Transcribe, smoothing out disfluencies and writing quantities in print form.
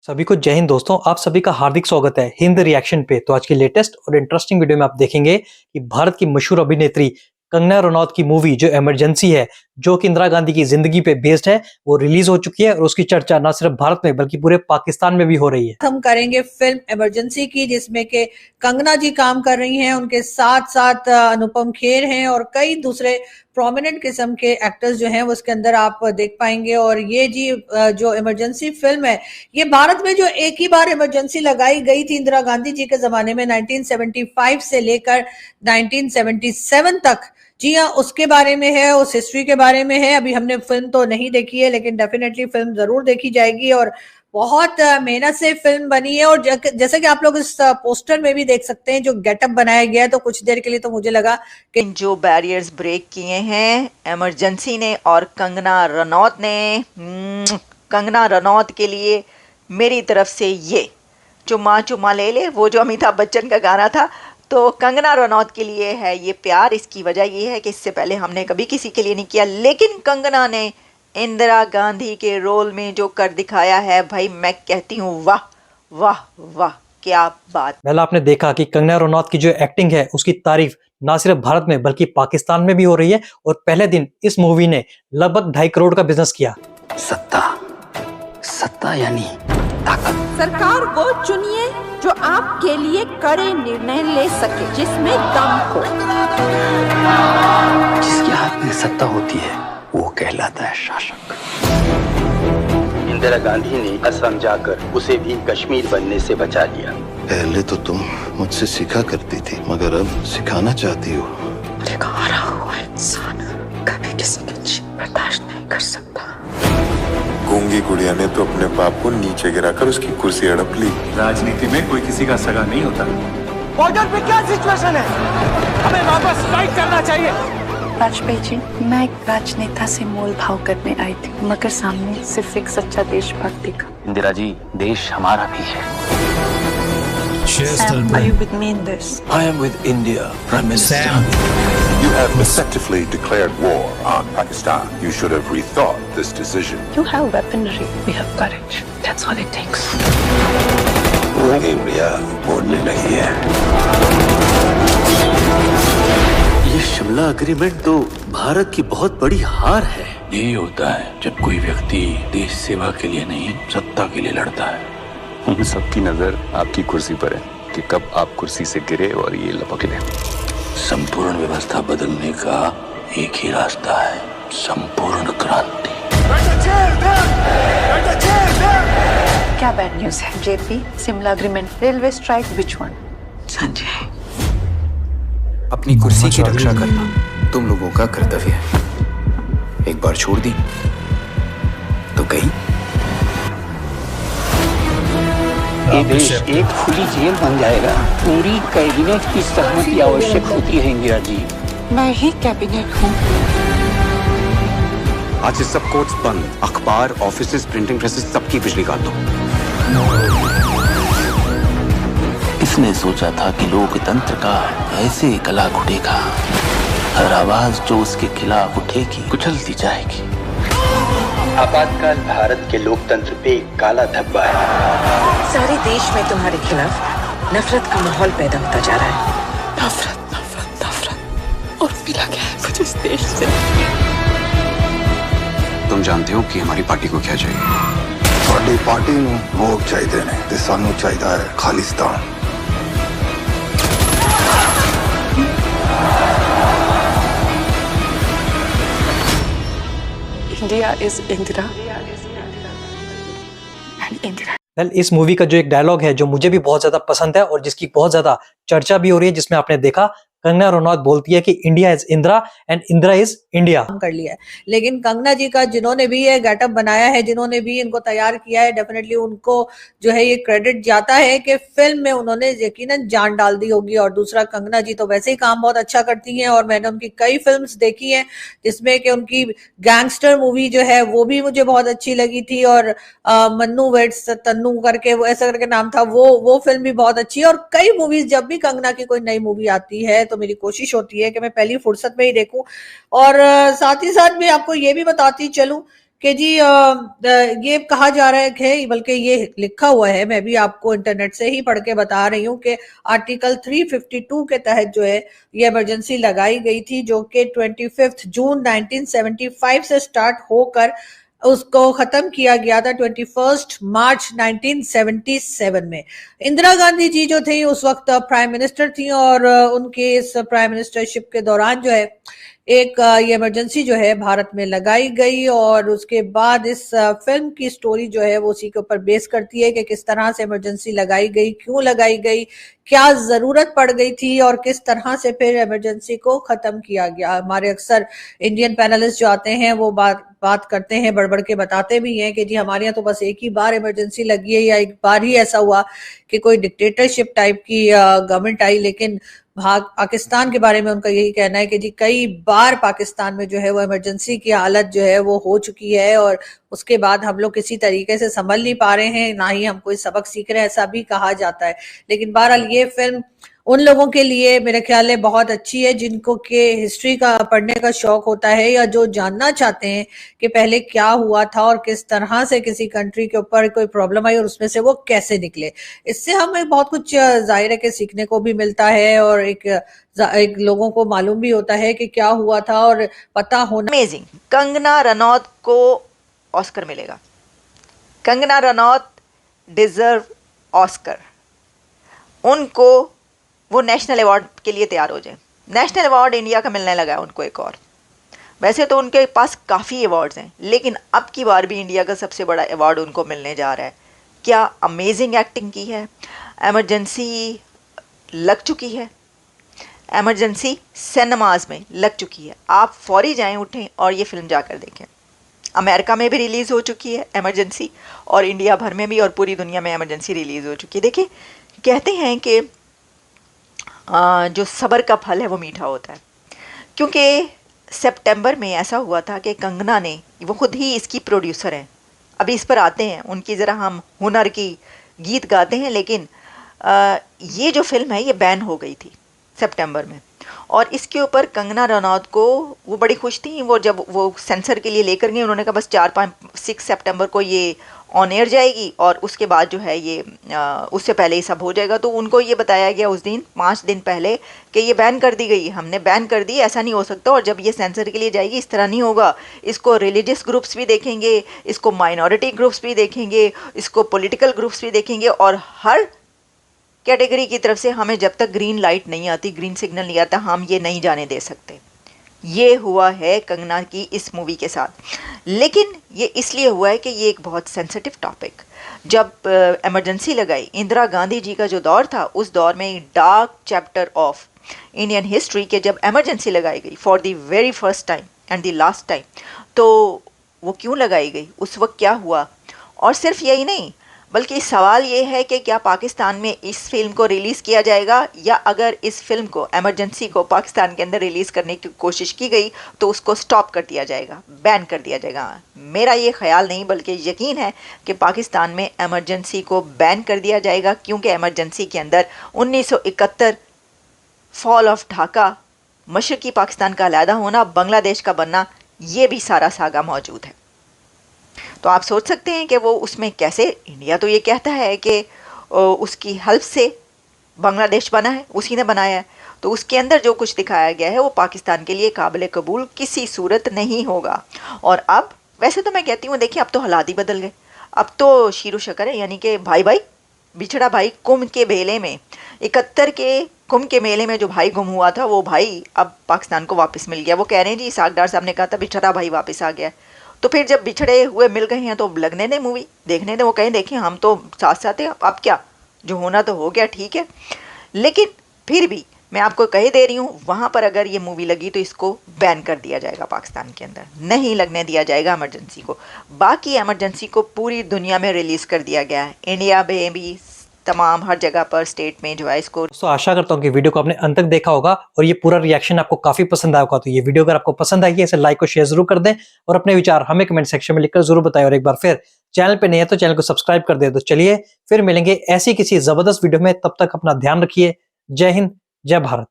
सभी को जय हिंद दोस्तों। आप सभी का हार्दिक स्वागत है हिंद रिएक्शन पे। तो आज की लेटेस्ट और इंटरेस्टिंग वीडियो में आप देखेंगे कि भारत की मशहूर अभिनेत्री कंगना रनौत की मूवी जो इमरजेंसी है, जो कि इंदिरा गांधी की जिंदगी पे बेस्ड है, वो रिलीज हो चुकी है और उसकी चर्चा न सिर्फ भारत में बल्कि पूरे पाकिस्तान में भी हो रही है। हम करेंगे फिल्म इमरजेंसी की, जिसमें के कंगना जी काम कर रही हैं, उनके साथ साथ अनुपम खेर हैं और कई दूसरे प्रोमिनेंट किस्म के एक्टर्स जो हैं वो उसके अंदर आप देख पाएंगे। और ये जी जो इमरजेंसी फिल्म है, ये भारत में जो एक ही बार इमरजेंसी लगाई गई थी इंदिरा गांधी जी के जमाने में 1975 से लेकर 1977 तक, जी हाँ, उसके बारे में है, उस हिस्ट्री के बारे में है। अभी हमने फिल्म तो नहीं देखी है, लेकिन डेफिनेटली फिल्म जरूर देखी जाएगी और बहुत मेहनत से फिल्म बनी है। और जैसे कि आप लोग इस पोस्टर में भी देख सकते हैं, जो गेटअप बनाया गया है, तो कुछ देर के लिए तो मुझे लगा कि जो बैरियर्स ब्रेक किए हैं इमरजेंसी ने और कंगना रनौत ने। कंगना रनौत के लिए मेरी तरफ से ये चुम्मा चुम्मा ले ले, वो जो अमिताभ बच्चन का गाना था, तो कंगना रनौत के लिए है ये प्यार। इसकी वजह ये है कि इससे पहले हमने कभी किसी के लिए नहीं किया, लेकिन कंगना ने इंदिरा गांधी के रोल में जो कर दिखाया है, भाई मैं कहती हूँ वाह वाह वाह, क्या बात। पहला आपने देखा कि कंगना रनौत की जो एक्टिंग है उसकी तारीफ ना सिर्फ भारत में बल्कि पाकिस्तान में भी हो रही है और पहले दिन इस मूवी ने लगभग 2.5 करोड़ का बिजनेस किया। सत्ता यानी ताकत। सरकार को चुनिए जो आपके लिए कड़े निर्णय ले सके, जिसमें दम हो। जिसके हाथ में सत्ता होती है वो कहलाता है शासक। इंदिरा गांधी ने असम जाकर उसे भी कश्मीर बनने से बचा लिया। पहले तो तुम मुझसे सीखा करती थी, मगर अब सिखाना चाहती हो। एक हारा हुआ इंसान कभी किसी की जीत बर्दाश्त नहीं कर सकता। गूंगी गुड़िया ने तो अपने बाप को नीचे गिराकर उसकी कुर्सी हड़प ली। राजनीति में कोई किसी का सगा नहीं होता। बॉर्डर पे क्या सिचुएशन है? हमें वापस फाइट करना चाहिए। वाजपेयी जी, मैं एक राजनेता से मोल भाव करने आई थी, मगर सामने सिर्फ एक सच्चा देशभक्त दिखा। इंदिरा जी, देश हमारा भी है। Sam, are you with me in this? I am with India, Prime Minister. You have effectively declared war on Pakistan. You should have rethought this decision. You have weaponry, we have courage. That's all it takes. India बोलने लगी है। ये Shimla agreement तो भारत की बहुत बड़ी हार है। यही होता है जब कोई व्यक्ति देश सेवा के लिए नहीं, सत्ता के लिए लड़ता है। हम सबकी नजर आपकी कुर्सी पर है कि कब आप कुर्सी से गिरे और ये लपक ले। संपूर्ण व्यवस्था बदलने का एक ही रास्ता है, संपूर्ण क्रांति। क्या बैड न्यूज है? JP, Shimla agreement, railway strike, which one? Sanjay, अपनी कुर्सी की रक्षा करना तुम लोगों का कर्तव्य है। एक बार छोड़ दी तो कहीं ये देश एक खुली जेल बन जाएगा। पूरी कैबिनेट की सहमति आवश्यक होती है इंदिरा जी। मैं ही कैबिनेट हूँ। आज से सब कोर्ट्स बंद, अखबार, ऑफिसेज, प्रिंटिंग प्रेसेस, सबकी बिजली काट दो। किसने सोचा था कि लोकतंत्र का ऐसे गला घुटेगा, हर आवाज जो उसके खिलाफ उठेगी कुचल दी जाएगी। आपातकाल भारत के लोकतंत्र पे एक काला धब्बा है। सारे देश में तुम्हारे खिलाफ नफरत का माहौल पैदा होता जा रहा है। नफरत, नफरत, नफरत, और मिला क्या है मुझे इस देश से? तुम जानते हो कि हमारी पार्टी को क्या चाहिए? साडी पार्टी ਨੂੰ ਵੋਟ ਚਾਹੀਦੇ ਨੇ ਤੇ ਸਾਨੂੰ ਚਾਹੀਦਾ ਹੈ Khalistan. India is Indira and Indira. इस मूवी का जो एक डायलॉग है जो मुझे भी बहुत ज्यादा पसंद है और जिसकी बहुत ज्यादा चर्चा भी हो रही है, जिसमें आपने देखा कंगना रनौत बोलती है कि India is Indira and Indira is India. कर लिया है, लेकिन कंगना जी का जिन्होंने भी ये गेटअप बनाया है, जिन्होंने भी इनको तैयार किया है, डेफिनेटली उनको जो है ये क्रेडिट जाता है कि फिल्म में उन्होंने यकीनन जान डाल दी होगी। और दूसरा, कंगना जी तो वैसे ही काम बहुत अच्छा करती हैं और मैंने उनकी कई फिल्म्स देखी हैं, जिसमें कि उनकी गैंगस्टर मूवी जो है वो भी मुझे बहुत अच्छी लगी थी, और मन्नू वेड्स तन्नू करके वो ऐसा करके नाम था, वो फिल्म भी बहुत अच्छी है। और कई मूवीज, जब भी कंगना की कोई नई मूवी आती है तो मेरी कोशिश होती है कि मैं पहली फुर्सत में ही देखूं। और साथ ही साथ मैं आपको ये भी बताती चलूं कि जी ये कहा जा रहा है कि, बल्कि ये लिखा हुआ है, मैं भी आपको इंटरनेट से ही पढ़ के बता रही हूँ कि आर्टिकल 352 के तहत जो है ये इमरजेंसी लगाई गई थी, जो कि 25 जून 1975 से स्टार्ट होकर उसको खत्म किया गया था 21 मार्च 1977 में। इंदिरा गांधी जी जो थी उस वक्त प्राइम मिनिस्टर थी, और उनके इस प्राइम मिनिस्टरशिप के दौरान जो है एक ये इमरजेंसी जो है भारत में लगाई गई। और उसके बाद इस फिल्म की स्टोरी जो है वो उसी के ऊपर बेस करती है कि किस तरह से इमरजेंसी लगाई गई, क्यों लगाई गई, क्या जरूरत पड़ गई थी, और किस तरह से फिर इमरजेंसी को खत्म किया गया। हमारे अक्सर इंडियन पैनलिस्ट जो आते हैं वो बात करते हैं, बढ़ के बताते भी हैं कि जी हमारे यहाँ तो बस एक ही बार इमरजेंसी लगी है, या एक बार ही ऐसा हुआ कि कोई डिक्टेटरशिप टाइप की गवर्नमेंट आई। लेकिन पाकिस्तान के बारे में उनका यही कहना है कि जी कई बार पाकिस्तान में जो है वो इमरजेंसी की हालत जो है वो हो चुकी है, और उसके बाद हम लोग किसी तरीके से संभल नहीं पा रहे हैं, ना ही हम कोई सबक सीख रहे हैं, ऐसा भी कहा जाता है। लेकिन बहरहाल ये फिल्म उन लोगों के लिए मेरे ख्याल है बहुत अच्छी है जिनको के हिस्ट्री का पढ़ने का शौक होता है, या जो जानना चाहते हैं कि पहले क्या हुआ था और किस तरह से किसी कंट्री के ऊपर कोई प्रॉब्लम आई और उसमें से वो कैसे निकले। इससे हमें बहुत कुछ जाहिर है कि सीखने को भी मिलता है, और एक लोगों को मालूम भी होता है कि क्या हुआ था और पता होना। अमेजिंग। कंगना रनौत को ऑस्कर मिलेगा। Kangana Ranaut deserve Oscar. उनको वो नेशनल अवार्ड के लिए तैयार हो जाए। नेशनल अवार्ड इंडिया का मिलने लगा है उनको एक और। वैसे तो उनके पास काफ़ी अवार्ड्स हैं, लेकिन अब की बार भी इंडिया का सबसे बड़ा अवार्ड उनको मिलने जा रहा है। क्या अमेजिंग एक्टिंग की है। इमरजेंसी लग चुकी है, इमरजेंसी सिनेमाज में लग चुकी है। आप फौरी जाएं, उठें और ये फिल्म जाकर देखें। अमेरिका में भी रिलीज़ हो चुकी है इमरजेंसी, और इंडिया भर में भी और पूरी दुनिया में इमरजेंसी रिलीज़ हो चुकी है। देखिए, कहते हैं कि जो सब्र का फल है वो मीठा होता है, क्योंकि सितंबर में ऐसा हुआ था कि कंगना ने, वो खुद ही इसकी प्रोड्यूसर हैं, अभी इस पर आते हैं, उनकी ज़रा हम हुनर की गीत गाते हैं, लेकिन ये जो फिल्म है ये बैन हो गई थी सितंबर में, और इसके ऊपर कंगना रनौत को वो बड़ी खुश थी। वो जब वो सेंसर के लिए लेकर गए, उन्होंने कहा बस 4-5-6 सितंबर को ये ऑन एयर जाएगी, और उसके बाद जो है ये उससे पहले ही सब हो जाएगा। तो उनको ये बताया गया उस दिन 5 दिन पहले कि ये बैन कर दी गई, हमने बैन कर दी, ऐसा नहीं हो सकता, और जब ये सेंसर के लिए जाएगी इस तरह नहीं होगा। इसको रिलीजियस ग्रुप्स भी देखेंगे, इसको माइनॉरिटी ग्रुप्स भी देखेंगे, इसको पॉलिटिकल ग्रुप्स भी देखेंगे, और हर कैटेगरी की तरफ से हमें जब तक ग्रीन लाइट नहीं आती, ग्रीन सिग्नल नहीं आता, हम ये नहीं जाने दे सकते। ये हुआ है कंगना की इस मूवी के साथ। लेकिन ये इसलिए हुआ है कि ये एक बहुत सेंसिटिव टॉपिक, जब इमरजेंसी लगाई, इंदिरा गांधी जी का जो दौर था, उस दौर में dark chapter of Indian history के जब इमरजेंसी लगाई गई for the very first time and the last time, तो वो क्यों लगाई गई, उस वक्त क्या हुआ। और सिर्फ यही नहीं, बल्कि सवाल ये है कि क्या पाकिस्तान में इस फिल्म को रिलीज़ किया जाएगा, या अगर इस फिल्म को, इमरजेंसी को पाकिस्तान के अंदर रिलीज़ करने की कोशिश की गई तो उसको स्टॉप कर दिया जाएगा, बैन कर दिया जाएगा। मेरा ये ख्याल नहीं बल्कि यकीन है कि पाकिस्तान में इमरजेंसी को बैन कर दिया जाएगा, क्योंकि इमरजेंसी के अंदर 1971 फॉल ऑफ ढाका, मशरक़ी पाकिस्तान का अलहदा होना, बांग्लादेश का बनना, ये भी सारा सागा मौजूद है। तो आप सोच सकते हैं कि वो उसमें कैसे, इंडिया तो ये कहता है कि उसकी हेल्प से बांग्लादेश बना है, उसी ने बनाया है, तो उसके अंदर जो कुछ दिखाया गया है वो पाकिस्तान के लिए काबिल कबूल किसी सूरत नहीं होगा। और अब वैसे तो मैं कहती हूँ, देखिए अब तो हालात ही बदल गए, अब तो शीरो शकर है, यानी कि भाई भाई बिछड़ा भाई। कुंभ के मेले में 71 के कुंभ के मेले में जो भाई गुम हुआ था, वो भाई अब पाकिस्तान को वापस मिल गया। वो कह रहे हैं जी, सागदार साहब ने कहा था बिछड़ा भाई वापस आ गया। तो फिर जब बिछड़े हुए मिल गए हैं तो लगने दें मूवी, देखने दें। वो कहें देखिए हम तो साथ साथ हैं, अब क्या, जो होना तो हो गया, ठीक है। लेकिन फिर भी मैं आपको कह दे रही हूँ, वहाँ पर अगर ये मूवी लगी तो इसको बैन कर दिया जाएगा, पाकिस्तान के अंदर नहीं लगने दिया जाएगा इमरजेंसी को। बाकी इमरजेंसी को पूरी दुनिया में रिलीज़ कर दिया गया है, इंडिया में भी, तमाम हर जगह पर, स्टेट में जो है इसको। तो आशा करता हूँ कि वीडियो को आपने अंत तक देखा होगा और ये पूरा रिएक्शन आपको काफी पसंद आया होगा। तो ये वीडियो अगर आपको पसंद आई है, इसे लाइक और शेयर जरूर कर दें, और अपने विचार हमें कमेंट सेक्शन में लिखकर जरूर बताएं। और एक बार फिर चैनल पे नहीं है तो चैनल को सब्सक्राइब कर दे। तो चलिए फिर मिलेंगे ऐसी किसी जबरदस्त वीडियो में, तब तक अपना ध्यान रखिए। जय हिंद, जय भारत।